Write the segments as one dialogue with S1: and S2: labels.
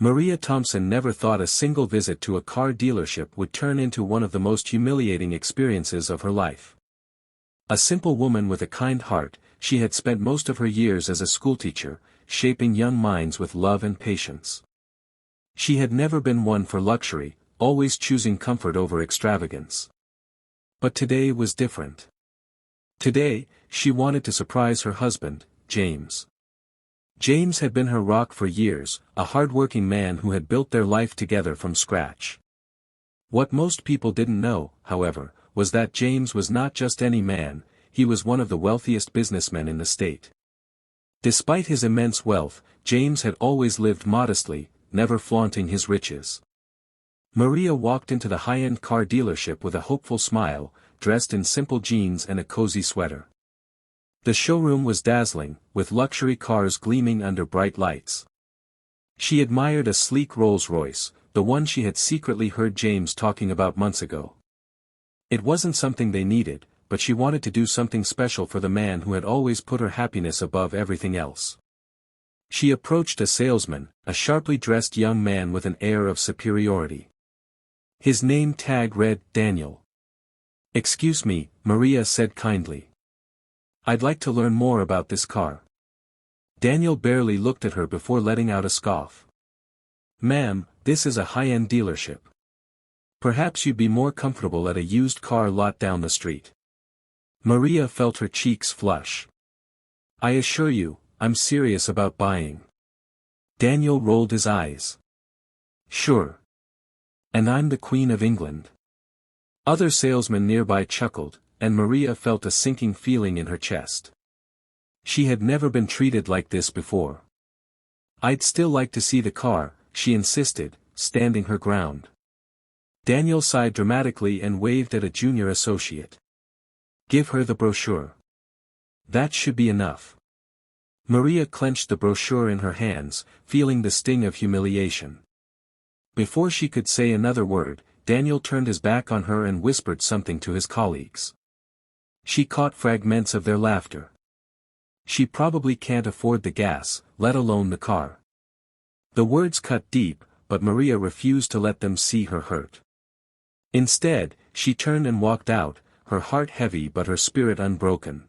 S1: Maria Thompson never thought a single visit to a car dealership would turn into one of the most humiliating experiences of her life. A simple woman with a kind heart, she had spent most of her years as a schoolteacher, shaping young minds with love and patience. She had never been one for luxury, always choosing comfort over extravagance. But today was different. Today, she wanted to surprise her husband, James. James had been her rock for years, a hard-working man who had built their life together from scratch. What most people didn't know, however, was that James was not just any man, he was one of the wealthiest businessmen in the state. Despite his immense wealth, James had always lived modestly, never flaunting his riches. Maria walked into the high-end car dealership with a hopeful smile, dressed in simple jeans and a cozy sweater. The showroom was dazzling, with luxury cars gleaming under bright lights. She admired a sleek Rolls-Royce, the one she had secretly heard James talking about months ago. It wasn't something they needed, but she wanted to do something special for the man who had always put her happiness above everything else. She approached a salesman, a sharply dressed young man with an air of superiority. His name tag read, Daniel. "Excuse me," Maria said kindly. "I'd like to learn more about this car." Daniel barely looked at her before letting out a scoff. "Ma'am, this is a high-end dealership. Perhaps you'd be more comfortable at a used car lot down the street." Maria felt her cheeks flush. "I assure you, I'm serious about buying." Daniel rolled his eyes. "Sure. And I'm the Queen of England." Other salesmen nearby chuckled, and Maria felt a sinking feeling in her chest. She had never been treated like this before. "I'd still like to see the car," she insisted, standing her ground. Daniel sighed dramatically and waved at a junior associate. "Give her the brochure." "That should be enough." Maria clenched the brochure in her hands, feeling the sting of humiliation. Before she could say another word, Daniel turned his back on her and whispered something to his colleagues. She caught fragments of their laughter. "She probably can't afford the gas, let alone the car." The words cut deep, but Maria refused to let them see her hurt. Instead, she turned and walked out, her heart heavy but her spirit unbroken.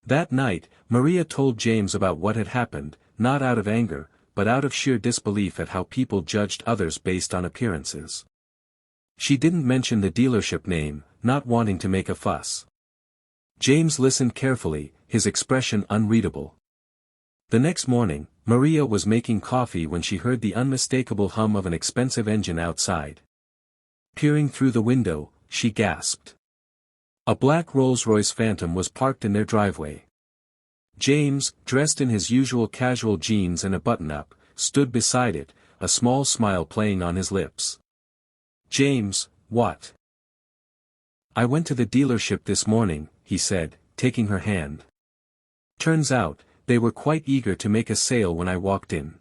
S1: That night, Maria told James about what had happened, not out of anger, but out of sheer disbelief at how people judged others based on appearances. She didn't mention the dealership name, not wanting to make a fuss. James listened carefully, his expression unreadable. The next morning, Maria was making coffee when she heard the unmistakable hum of an expensive engine outside. Peering through the window, she gasped. A black Rolls-Royce Phantom was parked in their driveway. James, dressed in his usual casual jeans and a button-up, stood beside it, a small smile playing on his lips. "James, what?" "I went to the dealership this morning," he said, taking her hand. "Turns out, they were quite eager to make a sale when I walked in.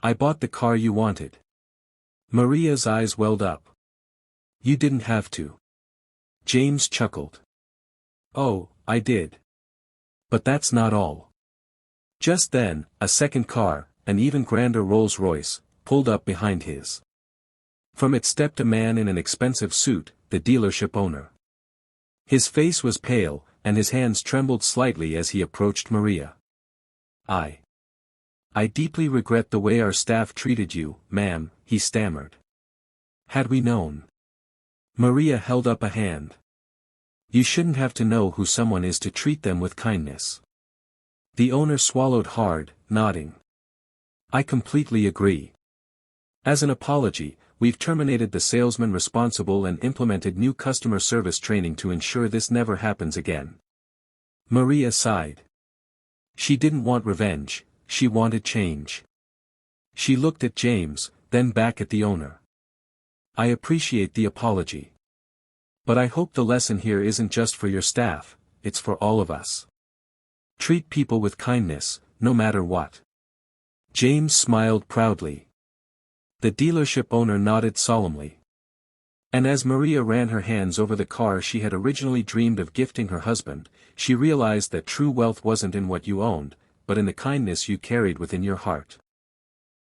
S1: I bought the car you wanted." Maria's eyes welled up. "You didn't have to." James chuckled. "Oh, I did. But that's not all." Just then, a second car, an even grander Rolls-Royce, pulled up behind his. From it stepped a man in an expensive suit, the dealership owner. His face was pale, and his hands trembled slightly as he approached Maria. I deeply regret the way our staff treated you, ma'am," he stammered. "Had we known." Maria held up a hand. "You shouldn't have to know who someone is to treat them with kindness." The owner swallowed hard, nodding. "I completely agree. As an apology, we've terminated the salesman responsible and implemented new customer service training to ensure this never happens again." Maria sighed. She didn't want revenge, she wanted change. She looked at James, then back at the owner. "I appreciate the apology. But I hope the lesson here isn't just for your staff, it's for all of us. Treat people with kindness, no matter what." James smiled proudly. The dealership owner nodded solemnly. And as Maria ran her hands over the car she had originally dreamed of gifting her husband, she realized that true wealth wasn't in what you owned, but in the kindness you carried within your heart.